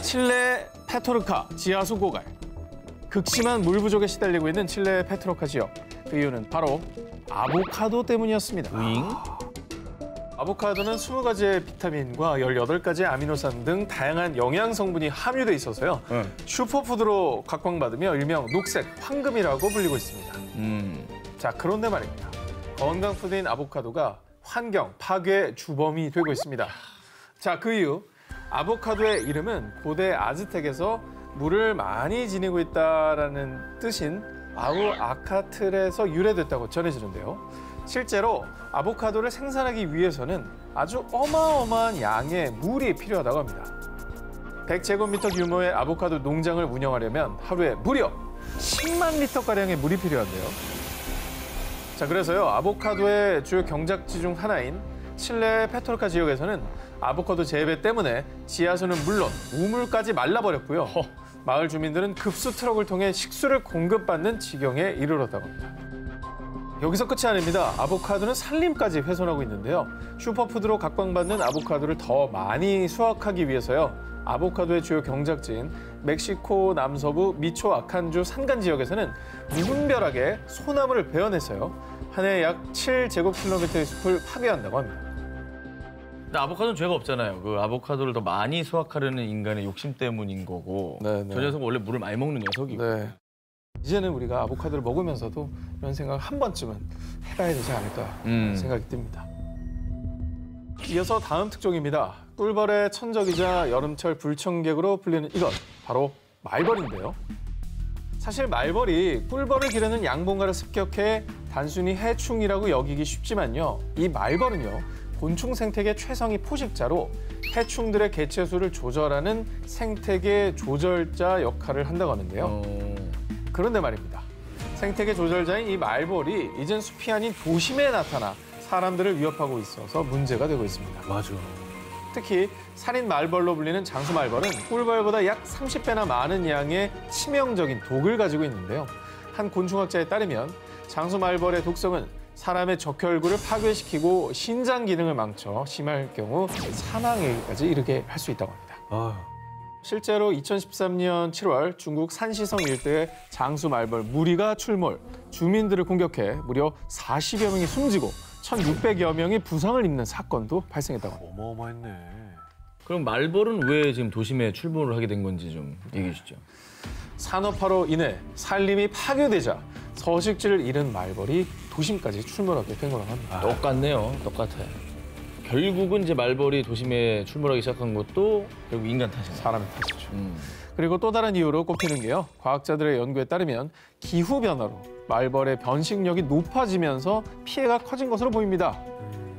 칠레 페토르카 지하수 고갈. 극심한 물 부족에 시달리고 있는 칠레 페토르카 지역. 그 이유는 바로 아보카도 때문이었습니다. 아보카도는 20가지의 비타민과 18가지의 아미노산 등 다양한 영양 성분이 함유돼 있어서요. 슈퍼푸드로 각광받으며 일명 녹색 황금이라고 불리고 있습니다. 자, 그런데 말입니다. 건강푸드인 아보카도가 환경 파괴의 주범이 되고 있습니다. 자, 그 이유. 아보카도의 이름은 고대 아즈텍에서 물을 많이 지니고 있다라는 뜻인 아우아카틀에서 유래됐다고 전해지는데요. 실제로 아보카도를 생산하기 위해서는 아주 어마어마한 양의 물이 필요하다고 합니다. 100제곱미터 규모의 아보카도 농장을 운영하려면 하루에 무려 10만 리터가량의 물이 필요한데요. 자, 그래서요, 아보카도의 주요 경작지 중 하나인 칠레 페토르카 지역에서는 아보카도 재배 때문에 지하수는 물론 우물까지 말라버렸고요. 마을 주민들은 급수 트럭을 통해 식수를 공급받는 지경에 이르렀다고 합니다. 여기서 끝이 아닙니다. 아보카도는 산림까지 훼손하고 있는데요. 슈퍼푸드로 각광받는 아보카도를 더 많이 수확하기 위해서요. 아보카도의 주요 경작지인 멕시코 남서부 미초아칸주 산간 지역에서는 무분별하게 소나무를 베어내서요. 한 해에 약 7제곱킬로미터의 숲을 파괴한다고 합니다. 근데 아보카도는 죄가 없잖아요. 그 아보카도를 더 많이 수확하려는 인간의 욕심 때문인 거고. 네네. 저 녀석은 원래 물을 많이 먹는 녀석이고. 네. 이제는 우리가 아보카도를 먹으면서도 이런 생각을 한 번쯤은 해봐야 되지 않을까 생각이 듭니다. 이어서 다음 특종입니다. 꿀벌의 천적이자 여름철 불청객으로 불리는 이것, 바로 말벌인데요. 사실 말벌이 꿀벌을 기르는 양봉가를 습격해 단순히 해충이라고 여기기 쉽지만요. 이 말벌은요, 곤충 생태계 최상위 포식자로 해충들의 개체수를 조절하는 생태계 조절자 역할을 한다고 하는데요. 그런데 말입니다. 생태계 조절자인 이 말벌이 이젠 숲이 아닌 도심에 나타나 사람들을 위협하고 있어서 문제가 되고 있습니다. 맞아. 특히 살인 말벌로 불리는 장수 말벌은 꿀벌보다 약 30배나 많은 양의 치명적인 독을 가지고 있는데요. 한 곤충학자에 따르면 장수 말벌의 독성은 사람의 적혈구를 파괴시키고 신장 기능을 망쳐 심할 경우 사망에까지 이르게 할 수 있다고 합니다. 실제로 2013년 7월 중국 산시성 일대의 장수 말벌 무리가 출몰, 주민들을 공격해 무려 40여 명이 숨지고 1,600여 명이 부상을 입는 사건도 발생했다고 합니다. 어마어마했네. 그럼 말벌은 왜 지금 도심에 출몰을 하게 된 건지 좀 얘기해 주시죠. 산업화로 인해 산림이 파괴되자 서식지를 잃은 말벌이 도심까지 출몰하게 된 거라고 합니다. 똑같네요. 똑같아요. 결국은 이제 말벌이 도심에 출몰하기 시작한 것도 결국 인간 탓이에요. 사람의 탓이죠. 그리고 또 다른 이유로 꼽히는 게요. 과학자들의 연구에 따르면 기후변화로 말벌의 변식력이 높아지면서 피해가 커진 것으로 보입니다.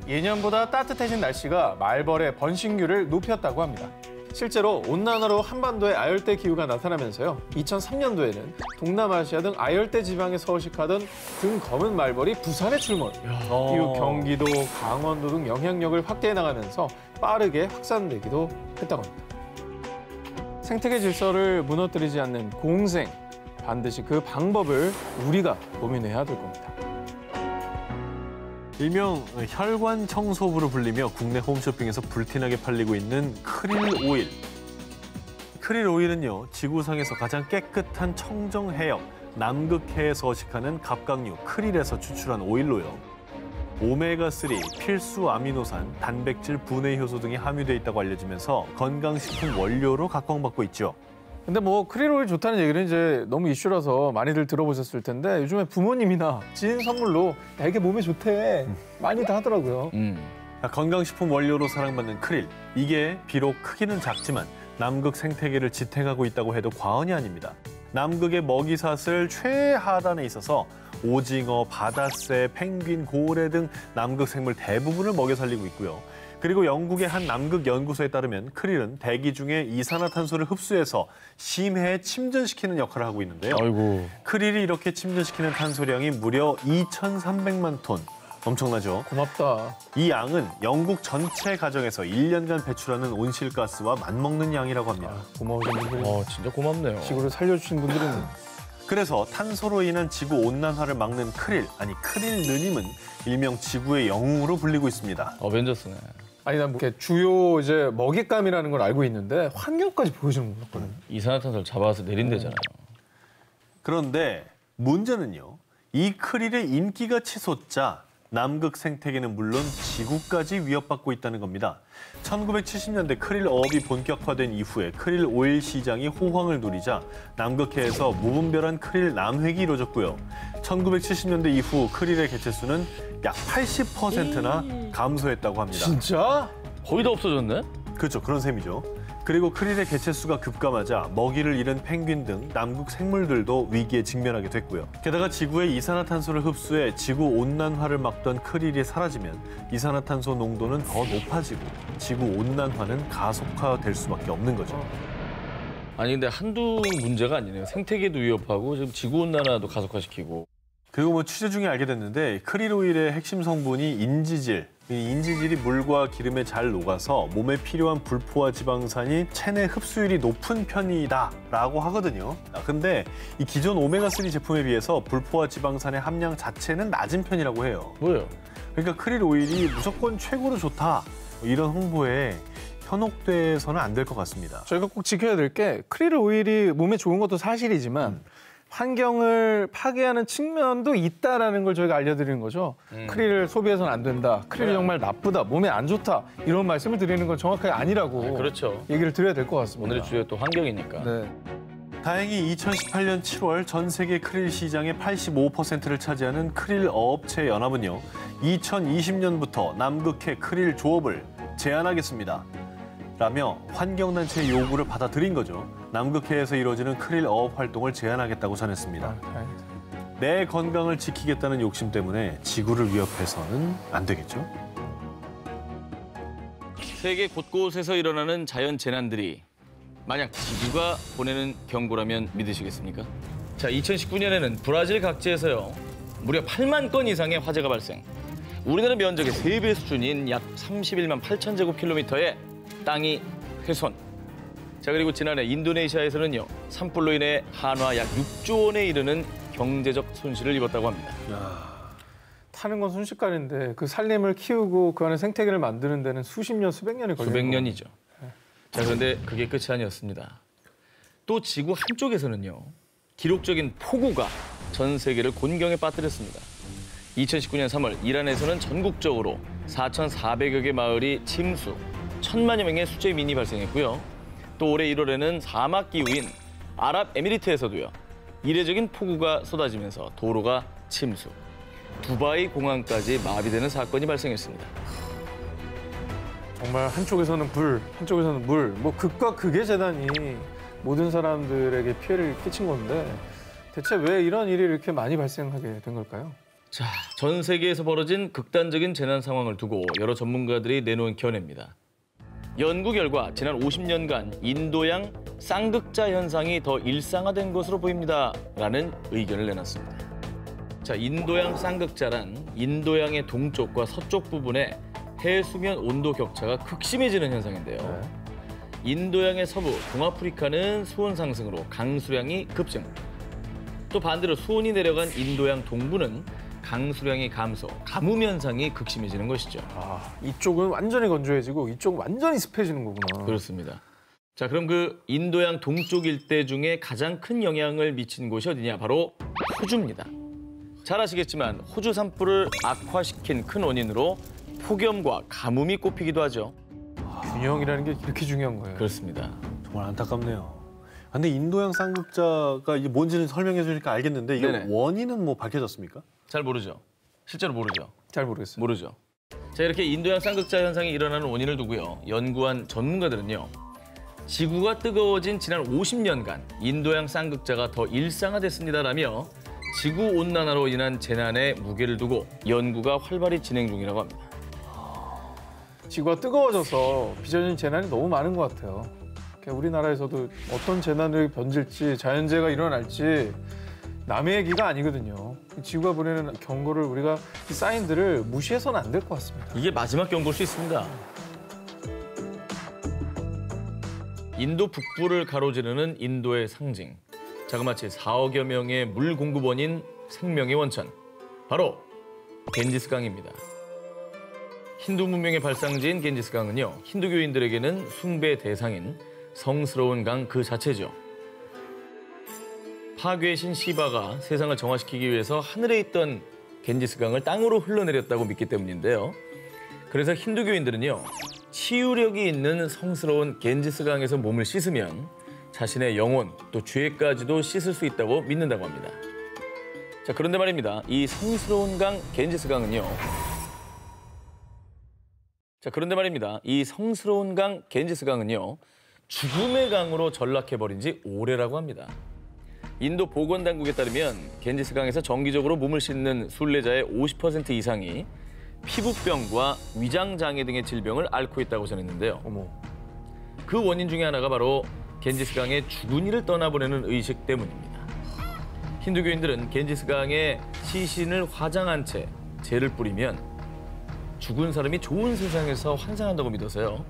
예년보다 따뜻해진 날씨가 말벌의 번식률을 높였다고 합니다. 실제로 온난화로 한반도에 아열대 기후가 나타나면서요. 2003년도에는 동남아시아 등 아열대 지방에 서식하던 등 검은 말벌이 부산에 출몰. 이후 경기도, 강원도 등 영향력을 확대해 나가면서 빠르게 확산되기도 했다고 합니다. 생태계 질서를 무너뜨리지 않는 공생, 반드시 그 방법을 우리가 고민해야 될 겁니다. 일명 혈관 청소부로 불리며 국내 홈쇼핑에서 불티나게 팔리고 있는 크릴 오일. 크릴 오일은요, 지구상에서 가장 깨끗한 청정 해역, 남극해에 서식하는 갑각류 크릴에서 추출한 오일로요. 오메가3, 필수 아미노산, 단백질 분해 효소 등이 함유돼 있다고 알려지면서 건강식품 원료로 각광받고 있죠. 근데 뭐 크릴 오일 좋다는 얘기는 이제 너무 이슈라서 많이들 들어보셨을 텐데 요즘에 부모님이나 지인 선물로 야, 이게 몸에 좋대 많이들 하더라고요. 건강식품 원료로 사랑받는 크릴. 이게 비록 크기는 작지만 남극 생태계를 지탱하고 있다고 해도 과언이 아닙니다. 남극의 먹이사슬 최하단에 있어서 오징어, 바다새, 펭귄, 고래 등 남극 생물 대부분을 먹여 살리고 있고요. 그리고 영국의 한 남극 연구소에 따르면 크릴은 대기 중에 이산화탄소를 흡수해서 심해에 침전시키는 역할을 하고 있는데요. 아이고. 크릴이 이렇게 침전시키는 탄소량이 무려 2,300만 톤. 엄청나죠? 고맙다. 이 양은 영국 전체 가정에서 1년간 배출하는 온실가스와 맞먹는 양이라고 합니다. 고마우신 분들, 진짜 고맙네요. 지구를 살려주신 분들은 그래서 탄소로 인한 지구 온난화를 막는 크릴, 아니 크릴 느님은 일명 지구의 영웅으로 불리고 있습니다. 어벤져스네. 아니 난 뭐 이렇게 주요 이제 먹잇감이라는 걸 알고 있는데 환경까지 보여주는 거였거든요. 이산화탄소를 잡아서 내린대잖아요. 그런데 문제는요. 이 크릴의 인기가 치솟자 남극 생태계는 물론 지구까지 위협받고 있다는 겁니다. 1970년대 크릴 어업이 본격화된 이후에 크릴 오일 시장이 호황을 누리자 남극해에서 무분별한 크릴 남획이 이루어졌고요. 1970년대 이후 크릴의 개체수는 약 80%나 감소했다고 합니다. 진짜? 거의 다 없어졌네? 그렇죠. 그런 셈이죠. 그리고 크릴의 개체수가 급감하자 먹이를 잃은 펭귄 등 남극 생물들도 위기에 직면하게 됐고요. 게다가 지구의 이산화탄소를 흡수해 지구 온난화를 막던 크릴이 사라지면 이산화탄소 농도는 더 높아지고 지구 온난화는 가속화될 수밖에 없는 거죠. 아니 근데 한두 문제가 아니네요. 생태계도 위협하고 지금 지구온난화도 가속화시키고. 그리고 뭐 취재 중에 알게 됐는데 크릴 오일의 핵심 성분이 인지질. 이 인지질이 물과 기름에 잘 녹아서 몸에 필요한 불포화 지방산이 체내 흡수율이 높은 편이다라고 하거든요. 근데 이 기존 오메가3 제품에 비해서 불포화 지방산의 함량 자체는 낮은 편이라고 해요. 뭐예요? 그러니까 크릴 오일이 무조건 최고로 좋다. 이런 홍보에 현혹돼서는 안 될 것 같습니다. 저희가 꼭 지켜야 될 게 크릴 오일이 몸에 좋은 것도 사실이지만 환경을 파괴하는 측면도 있다라는 걸 저희가 알려드리는 거죠. 크릴을 소비해서는 안 된다. 크릴이 정말 나쁘다. 몸에 안 좋다. 이런 말씀을 드리는 건 정확하게 아니라고 그렇죠. 얘기를 드려야 될 것 같습니다. 오늘의 주제가 또 환경이니까. 네. 다행히 2018년 7월 전 세계 크릴 시장의 85%를 차지하는 크릴 어업체 연합은요. 2020년부터 남극해 크릴 조업을 제한하겠습니다. 라며 환경단체의 요구를 받아들인 거죠. 남극해에서 이루어지는 크릴 어업 활동을 제한하겠다고 전했습니다. 다행이다. 내 건강을 지키겠다는 욕심 때문에 지구를 위협해서는 안 되겠죠? 세계 곳곳에서 일어나는 자연 재난들이 만약 지구가 보내는 경고라면 믿으시겠습니까? 자, 2019년에는 브라질 각지에서요. 무려 8만 건 이상의 화재가 발생. 우리나라 면적의 3배 수준인 약 31만 8천 제곱킬로미터의 땅이 훼손. 자, 그리고 지난해 인도네시아에서는요. 산불로 인해 한화 약 6조 원에 이르는 경제적 손실을 입었다고 합니다. 타는 건 순식간인데 그 산림을 키우고 그 안에 생태계를 만드는 데는 수십 년, 수백 년이 걸리는 수백 거예요. 년이죠. 자, 그런데 그게 끝이 아니었습니다. 또 지구 한쪽에서는요. 기록적인 폭우가 전 세계를 곤경에 빠뜨렸습니다. 2019년 3월 이란에서는 전국적으로 4,400여 개 마을이 침수, 1,000만여 명의 수재민이 발생했고요. 또 올해 1월에는 사막기후인 아랍에미리트에서도요. 이례적인 폭우가 쏟아지면서 도로가 침수, 두바이 공항까지 마비되는 사건이 발생했습니다. 정말 한쪽에서는 불, 한쪽에서는 물, 뭐 극과 극의 재난이 모든 사람들에게 피해를 끼친 건데 대체 왜 이런 일이 이렇게 많이 발생하게 된 걸까요? 자, 전 세계에서 벌어진 극단적인 재난 상황을 두고 여러 전문가들이 내놓은 견해입니다. 연구 결과 지난 50년간 인도양 쌍극자 현상이 더 일상화된 것으로 보입니다라는 의견을 내놨습니다. 자, 인도양 쌍극자란 인도양의 동쪽과 서쪽 부분에 해수면 온도 격차가 극심해지는 현상인데요. 인도양의 서부, 동아프리카는 수온 상승으로 강수량이 급증. 또 반대로 수온이 내려간 인도양 동부는 강수량이 감소, 가뭄 현상이 극심해지는 것이죠. 아, 이쪽은 완전히 건조해지고 이쪽은 완전히 습해지는 거구나. 그렇습니다. 자, 그럼 그 인도양 동쪽 일대 중에 가장 큰 영향을 미친 곳이 어디냐? 바로 호주입니다. 잘 아시겠지만 호주 산불을 악화시킨 큰 원인으로 폭염과 가뭄이 꼽히기도 하죠. 균형이라는 게 이렇게 중요한 거예요. 그렇습니다. 정말 안타깝네요. 근데 인도양 쌍극자가 이게 뭔지는 설명해 주니까 알겠는데 이게 네네. 원인은 뭐 밝혀졌습니까? 잘 모르죠. 실제로 모르죠. 잘 모르겠어요. 모르죠. 자, 이렇게 인도양 쌍극자 현상이 일어나는 원인을 두고요. 연구한 전문가들은요. 지구가 뜨거워진 지난 50년간 인도양 쌍극자가 더 일상화됐습니다라며 지구온난화로 인한 재난에 무게를 두고 연구가 활발히 진행 중이라고 합니다. 지구가 뜨거워져서 빚어진 재난이 너무 많은 것 같아요. 우리나라에서도 어떤 재난을 번질지 자연재해가 일어날지 남의 얘기가 아니거든요. 지구가 보내는 경고를 우리가 이 사인들을 무시해서는 안 될 것 같습니다. 이게 마지막 경고일 수 있습니다. 인도 북부를 가로지르는 인도의 상징. 자그마치 4억여 명의 물 공급원인 생명의 원천. 바로 겐지스강입니다. 힌두 문명의 발상지인 겐지스강은요, 힌두교인들에게는 숭배 대상인 성스러운 강 그 자체죠. 파괴의 신 시바가 세상을 정화시키기 위해서 하늘에 있던 겐지스강을 땅으로 흘러내렸다고 믿기 때문인데요. 그래서 힌두교인들은요, 치유력이 있는 성스러운 겐지스강에서 몸을 씻으면 자신의 영혼 또 죄까지도 씻을 수 있다고 믿는다고 합니다. 자, 그런데 말입니다. 이 성스러운 강 겐지스강은요. 죽음의 강으로 전락해버린 지 오래라고 합니다. 인도 보건당국에 따르면 겐지스강에서 정기적으로 몸을 씻는 순례자의 50% 이상이 피부병과 위장장애 등의 질병을 앓고 있다고 전했는데요. 그 원인 중에 하나가 바로 겐지스강에 죽은 이를 떠나보내는 의식 때문입니다. 힌두교인들은 겐지스강에 시신을 화장한 채 재를 뿌리면 죽은 사람이 좋은 세상에서 환생한다고 믿어서요.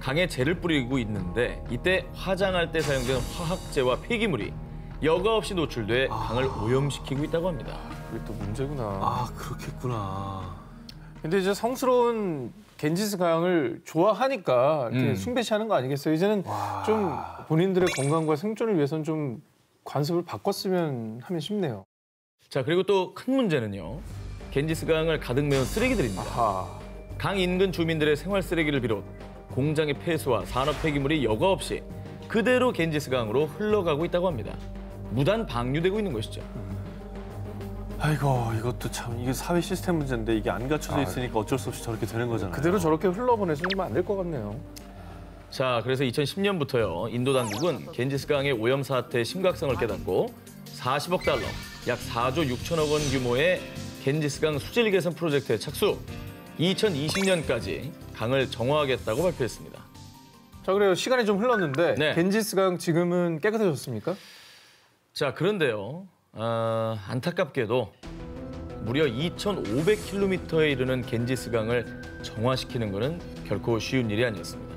강에 재를 뿌리고 있는데 이때 화장할 때 사용된 화학재와 폐기물이 여과 없이 노출돼 강을 오염시키고 있다고 합니다. 그게 또 문제구나. 아, 그렇겠구나. 근데 이제 성스러운 겐지스강을 좋아하니까 이렇게 숭배시하는 거 아니겠어요? 이제는 좀 본인들의 건강과 생존을 위해서는 좀 관습을 바꿨으면 하면 싶네요. 자, 그리고 또 큰 문제는요. 겐지스강을 가득 메운 쓰레기들입니다. 아하. 강 인근 주민들의 생활 쓰레기를 비롯 공장의 폐수와 산업 폐기물이 여과 없이 그대로 겐지스강으로 흘러가고 있다고 합니다. 무단 방류되고 있는 것이죠. 아이고, 이것도 참 이게 사회 시스템 문제인데 이게 안 갖춰져 있으니까 어쩔 수 없이 저렇게 되는 거잖아요. 그대로 저렇게 흘러보내서는 안 될 것 같네요. 자, 그래서 2010년부터요. 인도 당국은 겐지스강의 오염 사태의 심각성을 깨닫고 40억 달러, 약 4조 6천억 원 규모의 겐지스강 수질 개선 프로젝트에 착수, 2020년까지 강을 정화하겠다고 발표했습니다. 자, 그래요. 시간이 좀 흘렀는데 네. 겐지스강 지금은 깨끗해졌습니까? 자, 그런데요. 안타깝게도 무려 2,500km에 이르는 겐지스강을 정화시키는 것은 결코 쉬운 일이 아니었습니다.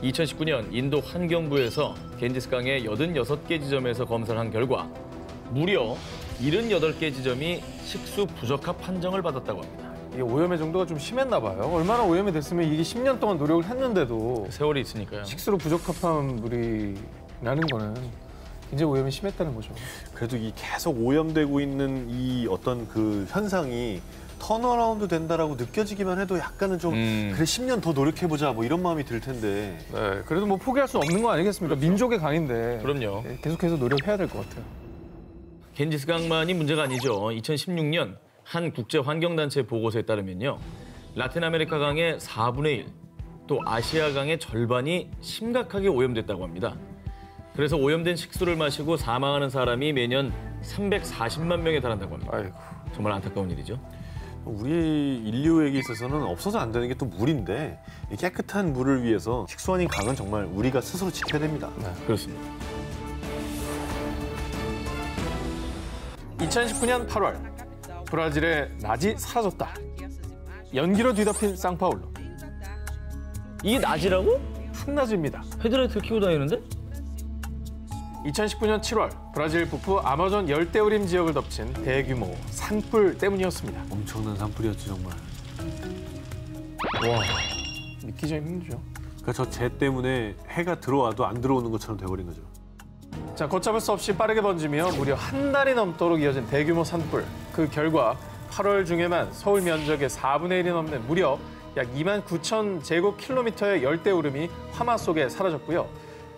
2019년 인도 환경부에서 겐지스강의 86개 지점에서 검사를 한 결과 무려 78개 지점이 식수 부적합 판정을 받았다고 합니다. 이게 오염의 정도가 좀 심했나 봐요. 얼마나 오염이 됐으면 이게 10년 동안 노력을 했는데도 세월이 있으니까요. 식수로 부적합한 물이 나는 거는 굉장히 오염이 심했다는 거죠. 그래도 이 계속 오염되고 있는 이 어떤 그 현상이 턴어라운드 된다라고 느껴지기만 해도 약간은 좀 그래 10년 더 노력해보자 뭐 이런 마음이 들 텐데. 네, 그래도 뭐 포기할 수 없는 거 아니겠습니까? 민족의 강인데. 그럼요. 계속해서 노력해야 될 것 같아요. 겐지스강만이 문제가 아니죠. 2016년 한 국제환경단체 보고서에 따르면요. 라틴 아메리카 강의 4분의 1, 또 아시아 강의 절반이 심각하게 오염됐다고 합니다. 그래서 오염된 식수를 마시고 사망하는 사람이 매년 340만 명에 달한다고 합니다. 아이고. 정말 안타까운 일이죠. 우리 인류에게 있어서는 없어서 안 되는 게 또 물인데 이 깨끗한 물을 위해서 식수 아닌 강은 정말 우리가 스스로 지켜야 됩니다. 네, 그렇습니다. 2019년 8월 브라질의 낮이 사라졌다. 연기로 뒤덮인 상파울루. 이게 낮이라고? 한낮입니다. 헤드라이트를 켜고 다니는데? 2019년 7월 브라질 북부 아마존 열대우림 지역을 덮친 대규모 산불 때문이었습니다. 엄청난 산불이었죠 정말. 와, 믿기 좀 힘들죠. 그러니까 저 재 때문에 해가 들어와도 안 들어오는 것처럼 돼버린 거죠. 자, 걷잡을 수 없이 빠르게 번지며 무려 한 달이 넘도록 이어진 대규모 산불. 그 결과 8월 중에만 서울 면적의 4분의 1이 넘는 무려 약 2만 9천 제곱킬로미터의 열대우림이 화마 속에 사라졌고요.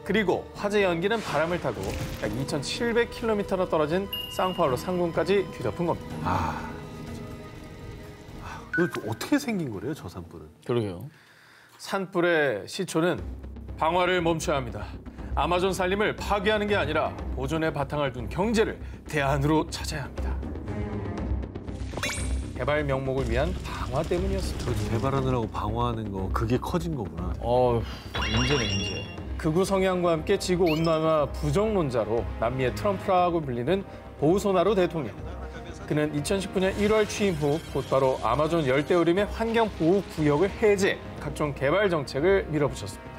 그리고 화재 연기는 바람을 타고 약 2,700km나 떨어진 상파울루 상공까지 뒤덮은 겁니다. 이거 어떻게 생긴 거래요, 저 산불은? 그러게요. 산불의 시초는 방화를 멈춰야 합니다. 아마존 산림을 파괴하는 게 아니라 보존의 바탕을 둔 경제를 대안으로 찾아야 합니다. 개발 명목을 위한 방화 때문이었습니다. 저 개발하느라고 방어하는 거 그게 커진 거구나. 문제네, 문제. 극우 성향과 함께 지구 온난화 부정론자로 남미의 트럼프라고 불리는 보우소나루 대통령. 그는 2019년 1월 취임 후 곧바로 아마존 열대우림의 환경보호구역을 해제, 각종 개발 정책을 밀어붙였습니다.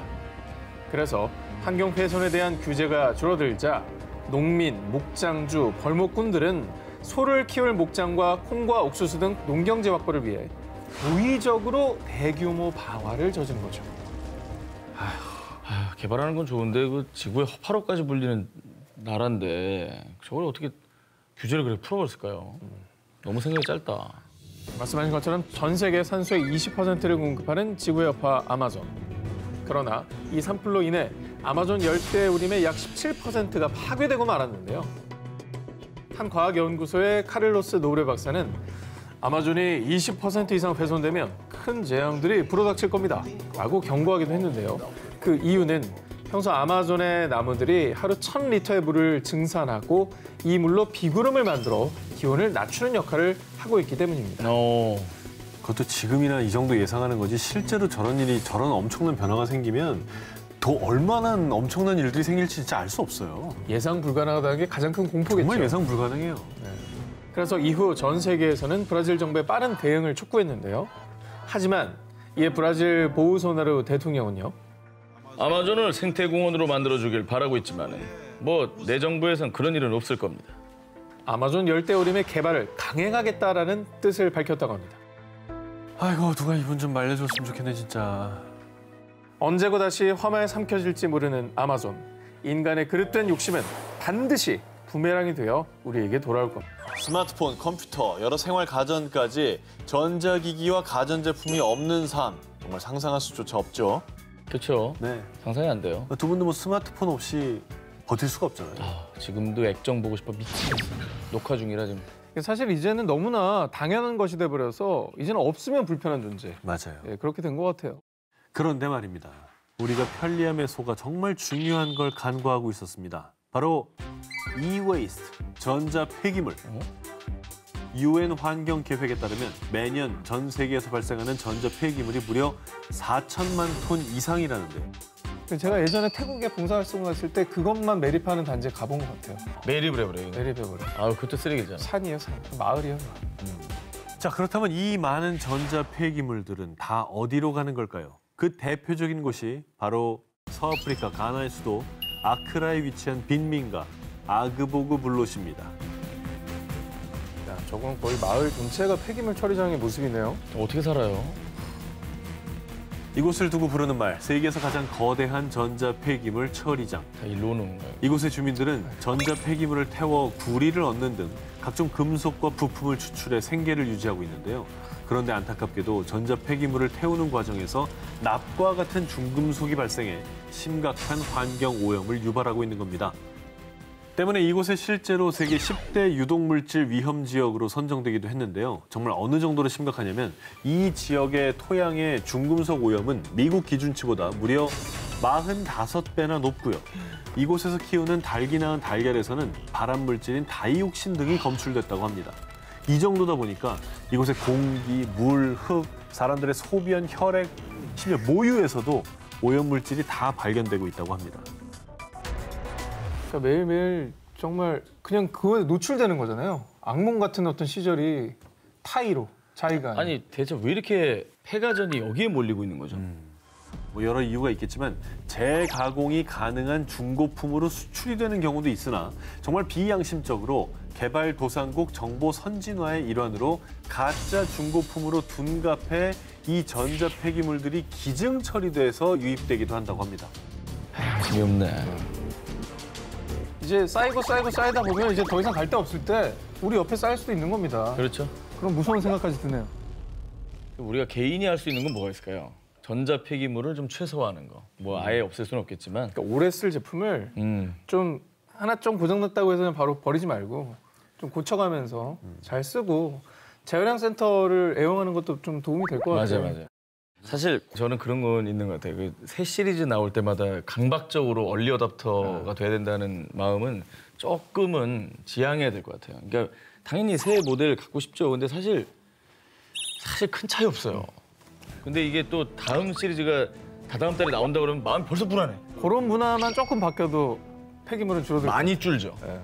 그래서 환경 훼손에 대한 규제가 줄어들자 농민, 목장주, 벌목꾼들은 소를 키울 목장과 콩과 옥수수 등 농경재 확보를 위해 고의적으로 대규모 방화를 저지른 거죠. 개발하는 건 좋은데 그 지구의 허파로까지 불리는 나라인데 저걸 어떻게 규제를 그렇게 풀어버렸을까요? 너무 생각이 짧다. 말씀하신 것처럼 전 세계 산소의 20%를 공급하는 지구의 여파 아마존. 그러나 이 산불로 인해 아마존 열대우림의 약 17%가 파괴되고 말았는데요. 한 과학연구소의 카를로스 노브레 박사는 아마존이 20% 이상 훼손되면 큰 재앙들이 불어닥칠 겁니다 라고 경고하기도 했는데요. 그 이유는 평소 아마존의 나무들이 하루 1000리터의 물을 증산하고 이 물로 비구름을 만들어 기온을 낮추는 역할을 하고 있기 때문입니다. 그것도 지금이나 이 정도 예상하는 거지 실제로 저런 엄청난 변화가 생기면 더 얼마나 엄청난 일들이 생길지 진짜 알 수 없어요. 예상 불가능하다는 게 가장 큰 공포겠죠. 정말 예상 불가능해요. 그래서 이후 전 세계에서는 브라질 정부의 빠른 대응을 촉구했는데요. 하지만 이에 브라질 보우소나루 대통령은요. 아마존을 생태공원으로 만들어주길 바라고 있지만은 뭐 내 정부에선 그런 일은 없을 겁니다. 아마존 열대우림의 개발을 강행하겠다라는 뜻을 밝혔다고 합니다. 아이고 누가 이분 좀 말려줬으면 좋겠네 진짜. 언제고 다시 화마에 삼켜질지 모르는 아마존. 인간의 그릇된 욕심은 반드시 부메랑이 되어 우리에게 돌아올 겁니다. 스마트폰, 컴퓨터, 여러 생활 가전까지 전자기기와 가전제품이 없는 삶 정말 상상할 수조차 없죠. 그렇죠. 네. 상상이 안 돼요. 두 분도 뭐 스마트폰 없이 버틸 수가 없잖아요. 지금도 액정 보고 싶어 미치겠어. 녹화 중이라 지금. 사실 이제는 너무나 당연한 것이 돼버려서 이제는 없으면 불편한 존재. 맞아요. 예, 그렇게 된 것 같아요. 그런데 말입니다. 우리가 편리함에 속아 정말 중요한 걸 간과하고 있었습니다. 바로 e-waste, 전자 폐기물. UN 환경 계획에 따르면 매년 전 세계에서 발생하는 전자 폐기물이 무려 4천만 톤 이상이라는데요. 제가 예전에 태국에 봉사활동 갔을 때 그것만 매립하는 단지에 가본 것 같아요. 매립을 해버려요. 매립해버려. 그것도 쓰레기잖아. 산이에요, 산. 마을이에요. 자, 그렇다면 이 많은 전자 폐기물들은 다 어디로 가는 걸까요? 그 대표적인 곳이 바로 서아프리카 가나의 수도 아크라에 위치한 빈민가 아그보그 블롯입니다. 야, 저건 거의 마을 전체가 폐기물 처리장의 모습이네요. 어떻게 살아요? 이곳을 두고 부르는 말, 세계에서 가장 거대한 전자 폐기물 처리장. 다 일로 오는 거예요. 이곳의 주민들은 전자 폐기물을 태워 구리를 얻는 등 각종 금속과 부품을 추출해 생계를 유지하고 있는데요. 그런데 안타깝게도 전자 폐기물을 태우는 과정에서 납과 같은 중금속이 발생해 심각한 환경 오염을 유발하고 있는 겁니다. 때문에 이곳에 실제로 세계 10대 유독물질 위험 지역으로 선정되기도 했는데요. 정말 어느 정도로 심각하냐면 이 지역의 토양의 중금속 오염은 미국 기준치보다 무려 45배나 높고요. 이곳에서 키우는 닭이 낳은 달걀에서는 발암물질인 다이옥신 등이 검출됐다고 합니다. 이 정도다 보니까 이곳의 공기, 물, 흙, 사람들의 소변, 혈액, 심지어 모유에서도 오염물질이 다 발견되고 있다고 합니다. 그러니까 매일매일 정말 그냥 그거에 노출되는 거잖아요. 악몽 같은 어떤 시절이 타이로, 자의가. 아니 대체 왜 이렇게 폐가전이 여기에 몰리고 있는 거죠? 뭐 여러 이유가 있겠지만 재가공이 가능한 중고품으로 수출이 되는 경우도 있으나 정말 비양심적으로 개발도상국 정보 선진화의 일환으로 가짜 중고품으로 둔갑해 이 전자 폐기물들이 기증 처리돼서 유입되기도 한다고 합니다. 재미없네. 이제 쌓이다 보면 이제 더 이상 갈 데 없을 때 우리 옆에 쌓일 수도 있는 겁니다. 그렇죠. 그런 무서운 생각까지 드네요. 우리가 개인이 할 수 있는 건 뭐가 있을까요? 전자 폐기물을 좀 최소화하는 거. 뭐 아예 없앨 수는 없겠지만. 그러니까 오래 쓸 제품을 좀 하나 좀 고장났다고 해서 바로 버리지 말고 좀 고쳐가면서 잘 쓰고 재활용 센터를 애용하는 것도 좀 도움이 될 것 같아요. 맞아요. 사실 저는 그런 건 있는 것 같아요. 그 새 시리즈 나올 때마다 강박적으로 얼리 어답터가 돼야 된다는 마음은 조금은 지양해야 될 것 같아요. 그러니까 당연히 새 모델 갖고 싶죠. 근데 사실 큰 차이 없어요. 근데 이게 또 다음 시리즈가 다다음 달에 나온다 그러면 마음이 벌써 불안해. 그런 문화만 조금 바뀌어도 폐기물은 줄어들 많이 줄죠. 네.